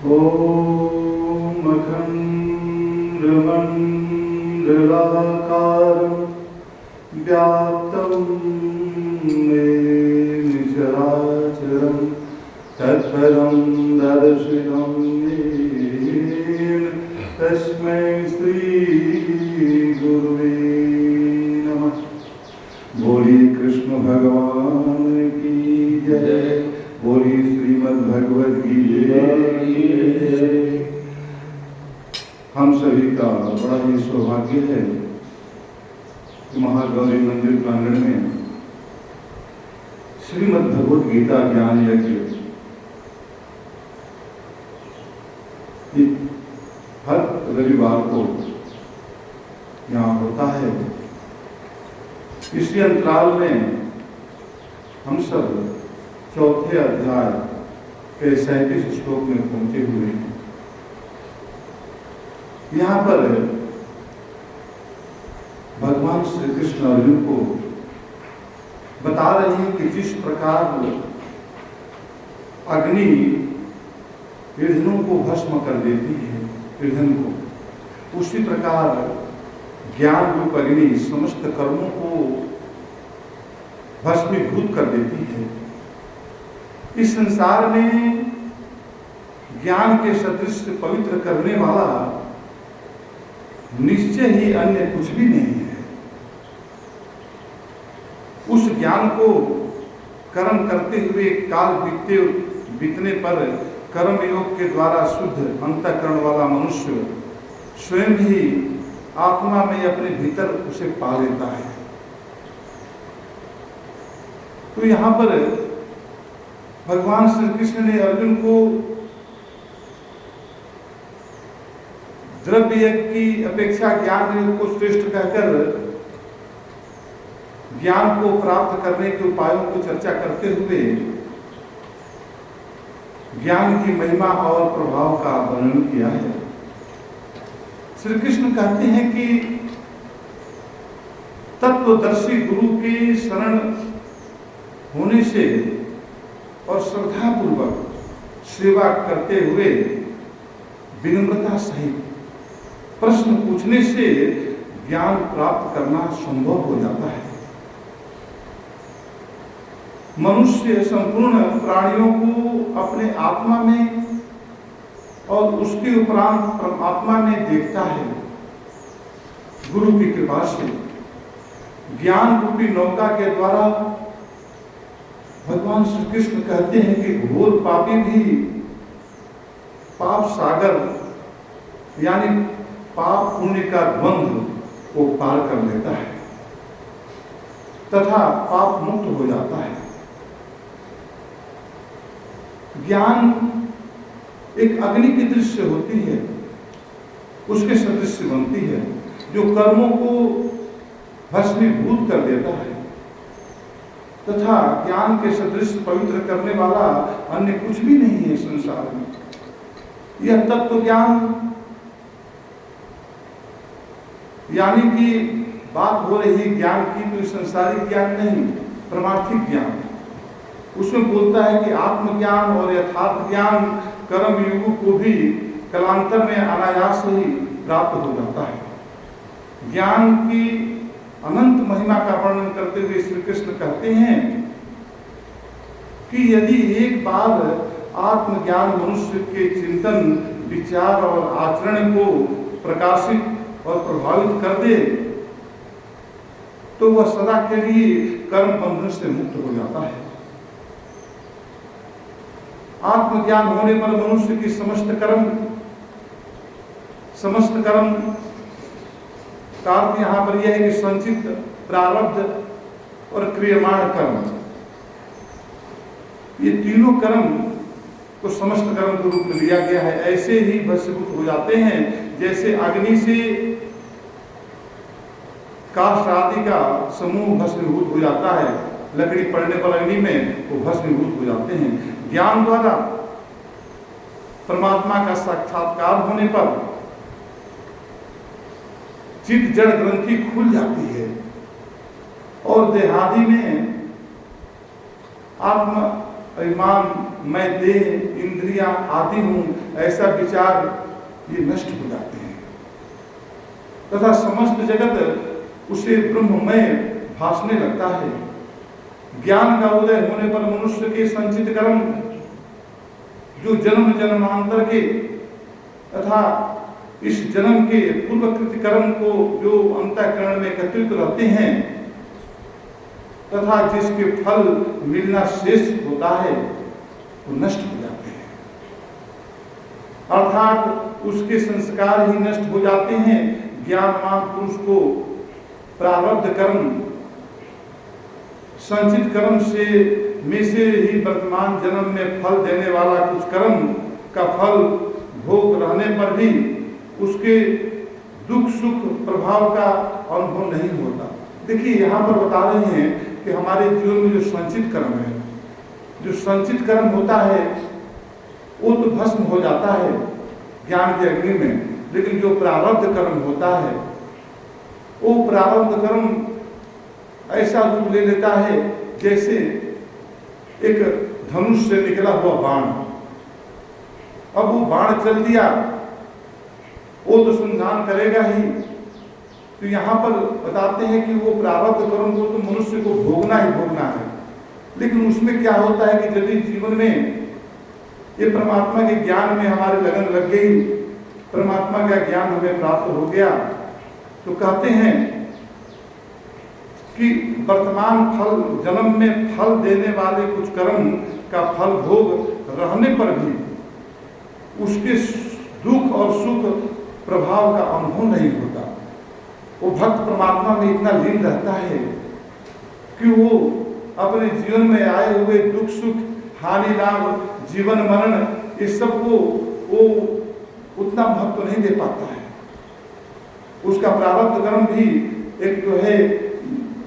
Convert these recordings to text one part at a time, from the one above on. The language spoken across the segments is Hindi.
ॐ अखण्डमण्डलाकारं व्याप्तं येन चराचरं तत्पदं दर्शितं येन तस्मै श्रीगुरुवे नमः। बोलिए कृष्ण भगवान की जय, बोलिए श्रीमद् भगवद गीता। हम सभी का बड़ा ही सौभाग्य है कि महागौरी मंदिर प्रांगण में श्रीमद् भगवद गीता ज्ञान यज्ञ हर रविवार को यहाँ होता है। इसी अंतराल में हम सब चौथे अध्याय के 37 श्लोक में पहुंचे हुए हैं। यहाँ पर भगवान श्री कृष्ण अर्जुन को बता रहे हैं कि जिस प्रकार अग्नि ईंधनों को भस्म कर देती है, ईंधन को, उसी प्रकार ज्ञान रूप अग्नि समस्त कर्मों को भस्मीभूत कर देती है। इस संसार में ज्ञान के सदृश पवित्र करने वाला निश्चय ही अन्य कुछ भी नहीं है। उस ज्ञान को कर्म करते हुए काल बीतने पर कर्म योग के द्वारा शुद्ध अंतःकरण वाला मनुष्य स्वयं ही आत्मा में अपने भीतर उसे पा लेता है। तो यहाँ पर भगवान श्री कृष्ण ने अर्जुन को द्रव्य यज्ञ की अपेक्षा ज्ञान योग को श्रेष्ठ कहकर ज्ञान को प्राप्त करने के उपायों को चर्चा करते हुए ज्ञान की महिमा और प्रभाव का वर्णन किया है। श्री कृष्ण कहते हैं कि तत्वदर्शी गुरु की शरण होने से और श्रद्धापूर्वक सेवा करते हुए विनम्रता सहित प्रश्न पूछने से ज्ञान प्राप्त करना संभव हो जाता है। मनुष्य संपूर्ण प्राणियों को अपने आत्मा में और उसके उपरांत परमात्मा में देखता है। गुरु की कृपा से ज्ञान रूपी नौका के द्वारा भगवान श्री कृष्ण कहते हैं कि घोर पापी भी पाप सागर यानी पाप पुण्य का द्वंद्व को पार कर लेता है तथा पाप मुक्त हो जाता है। ज्ञान एक अग्नि की दृश्य होती है, उसके सदृश बनती है, जो कर्मों को भस्मीभूत कर देता है तथा ज्ञान के सदृश पवित्र करने वाला अन्य कुछ भी नहीं है संसार में। यह तत्व ज्ञान यानी कि बात हो रही ज्ञान की, तो संसारिक ज्ञान नहीं, परमार्थिक ज्ञान। उसमें बोलता है कि आत्मज्ञान और यथार्थ ज्ञान कर्म युग को भी कालांतर में अनायास ही प्राप्त हो जाता है। ज्ञान की अनंत महिमा का वर्णन करते हुए श्री कृष्ण कहते हैं कि यदि एक बार आत्मज्ञान मनुष्य के चिंतन, विचार और आचरण को प्रकाशित और प्रभावित कर दे तो वह सदा के लिए कर्म बंधन से मुक्त हो जाता है। आत्मज्ञान होने पर मनुष्य की समस्त कर्म का अर्थ यहाँ पर यह है कि संचित, प्रारब्ध और क्रियमाण कर्म, ये तीनों कर्म को समस्त कर्म के रूप में लिया गया है। ऐसे ही भस्मीभूत हो जाते हैं जैसे अग्नि से काष्ठ आदि का समूह भस्मीभूत हो जाता है। लकड़ी पड़ने पर अग्नि में वो भस्मीभूत हो जाते हैं। ज्ञान द्वारा परमात्मा का साक्षात्कार होने पर चित्त जड़ ग्रंथि खुल जाती है और देहादि में अभिमान, मैं देह, इंद्रियां आदि हूं, ऐसा विचार ये नष्ट हो जाते हैं तथा समस्त जगत उसे ब्रह्ममय भासने लगता है। ज्ञान का उदय होने पर मनुष्य के संचित कर्म, जो जन्म जन्मांतर के तथा इस जन्म के पूर्वकृत कर्म को जो अंतःकरण में एकत्रित रहते हैं तथा जिसके फल मिलना शेष होता है, वो नष्ट हो जाते हैं। अर्थात उसके संस्कार ही नष्ट हो जाते हैं। ज्ञानवान पुरुष को प्रारब्ध कर्म, संचित कर्म में से ही वर्तमान जन्म में फल देने वाला कुछ कर्म का फल भोग रहने पर भी उसके दुख सुख प्रभाव का अनुभव नहीं होता। देखिए यहाँ पर बता रहे हैं कि हमारे जीवन में जो संचित कर्म है, जो संचित कर्म होता है वो तो भस्म हो जाता है ज्ञान के अग्नि में, लेकिन जो प्रारब्ध कर्म होता है वो प्रारब्ध कर्म ऐसा रूप ले लेता है जैसे एक धनुष से निकला हुआ बाण। अब वो बाण चल दिया, वो तो संधान करेगा ही। तो यहाँ पर बताते हैं कि वो प्रारब्ध कर्म को तो मनुष्य को भोगना ही भोगना है, लेकिन उसमें क्या होता है कि यदि जीवन में ये परमात्मा के ज्ञान में हमारी लगन लग गई, परमात्मा का ज्ञान हमें प्राप्त हो गया, तो कहते हैं कि वर्तमान फल, जन्म में फल देने वाले कुछ कर्म का फल भोग रहने पर भी उसके दुख और सुख प्रभाव का अनुभव नहीं होता। वो भक्त परमात्मा में इतना लीन रहता है कि वो अपने जीवन में आए हुए दुख सुख, हानि लाभ, जीवन मरण, इस सब को वो उतना महत्व नहीं दे पाता है। उसका प्रारब्ध कर्म भी एक जो है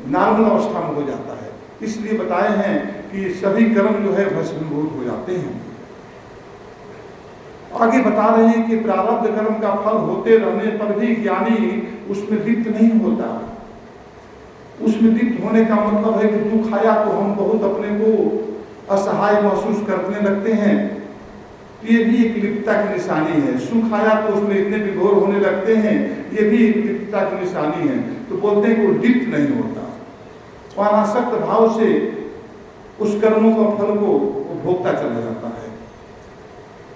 नॉर्मल अवस्था में हो जाता है। इसलिए बताए हैं कि सभी कर्म जो है भस्मीभूत हो जाते हैं। आगे बता रहे हैं कि प्रारब्ध कर्म का फल होते रहने पर भी ज्ञानी उसमें लिप्त नहीं होता। उसमें लिप्त होने का मतलब है कि दुख आया तो हम बहुत अपने को असहाय महसूस करने लगते हैं, ये भी एक लिप्तता की निशानी है। सुख आया तो उसमें इतने विभोर होने लगते हैं, ये भी एक लिप्तता की निशानी है। तो बोलते हैं कि वो लिप्त नहीं होता, अनासक्त भाव से उस कर्मों का फल को भोगता चला जाता है।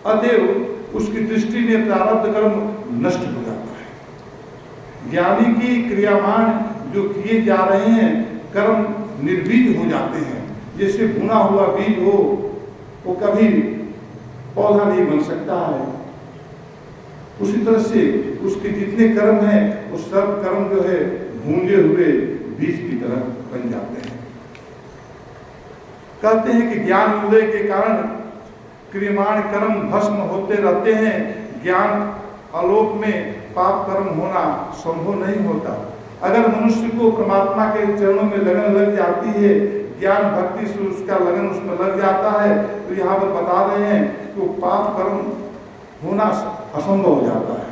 अतएव उसकी दृष्टि में प्रारब्ध कर्म नष्ट हो जाता है। ज्ञानी की क्रियामान जो किए जा रहे हैं कर्म निर्बीज हो जाते हैं। जैसे भुना हुआ बीज हो, वो कभी पौधा नहीं बन सकता है, उसी तरह से उसके जितने कर्म हैं वो सब कर्म जो है भूंजे हुए बीज की तरह बन जाते हैं। कहते हैं कि ज्ञान उदय के कारण क्रियमाण कर्म भस्म होते रहते हैं। ज्ञान आलोक में पाप कर्म होना संभव नहीं होता। अगर मनुष्य को परमात्मा के चरणों में लगन लग जाती है, ज्ञान भक्ति से उसका लगन उसमें लग जाता है, तो यहाँ पर बता रहे हैं कि वो पाप कर्म होना असंभव हो जाता है,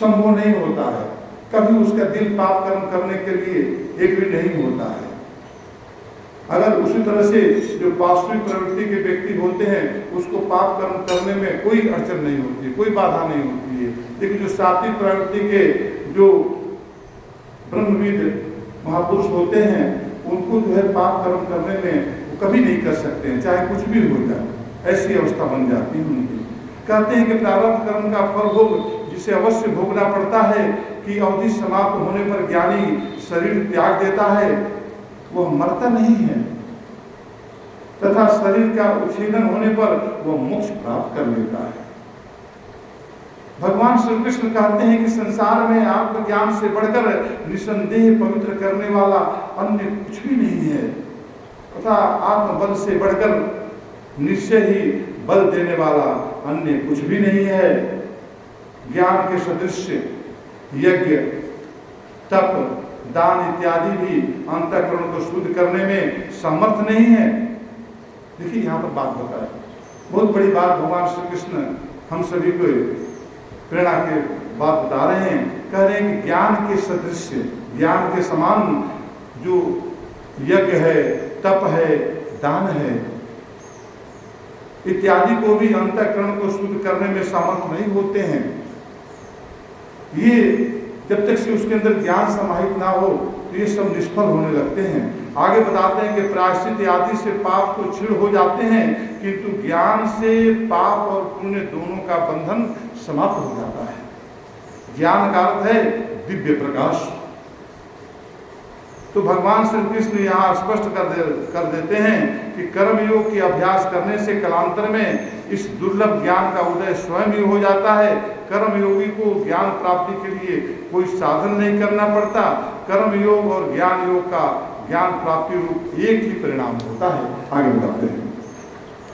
संभव नहीं होता है। कभी उसका दिल पाप कर्म करने के लिए एक भी नहीं होता है। अगर उसी तरह से जो वास्तविक प्रवृत्ति के व्यक्ति होते हैं उसको पाप कर्म करने में कोई अड़चन नहीं होती है, कोई बाधा नहीं होती है। लेकिन जो सात्विक प्रवृत्ति के जो ब्रह्मविद महापुरुष होते हैं उनको जो है पाप कर्म करने में वो कभी नहीं कर सकते हैं, चाहे कुछ भी हो जाए। ऐसी अवस्था बन जाती है उनकी। कहते हैं कि प्रारब्ध कर्म का फल भोग जिसे अवश्य भोगना पड़ता है कि अवधि समाप्त होने पर ज्ञानी शरीर त्याग देता है, वह मरता नहीं है तथा शरीर का उच्छेदन होने पर वह मोक्ष प्राप्त कर लेता है। भगवान श्री कृष्ण कहते हैं कि संसार में आत्मज्ञान से बढ़कर निसंदेह पवित्र करने वाला अन्य कुछ भी नहीं है तथा आत्मबल से बढ़कर निश्चय ही बल देने वाला अन्य कुछ भी नहीं है। ज्ञान के सदृश यज्ञ, तप, दान इत्यादि भी अंतःकरण को शुद्ध करने में समर्थ नहीं है। देखिए यहाँ पर बात होता है, बहुत बड़ी बात भगवान श्री कृष्ण हम सभी को प्रेरणा के बात बता रहे हैं। कह रहे हैं कि ज्ञान के सदृश, ज्ञान के समान जो यज्ञ है, तप है, दान है, इत्यादि को भी अंतःकरण को शुद्ध करने में समर्थ नहीं होते हैं। ये जब तक से उसके अंदर ज्ञान समाहित ना हो तो ये सब निष्फल होने लगते हैं। आगे बताते हैं कि प्रायश्चित आदि से पाप तो क्षीण हो जाते हैं, किंतु ज्ञान से पाप और पुण्य दोनों का बंधन समाप्त हो जाता है। ज्ञान का अर्थ है दिव्य प्रकाश। तो भगवान श्री कृष्ण यहाँ स्पष्ट कर देते हैं कि कर्मयोग के अभ्यास करने से कालांतर में इस दुर्लभ ज्ञान का उदय स्वयं ही हो जाता है। कर्मयोगी को ज्ञान प्राप्ति के लिए कोई साधन नहीं करना पड़ता। कर्मयोग और ज्ञान योग का ज्ञान प्राप्ति रूप एक ही परिणाम होता है। आगे बताते हैं।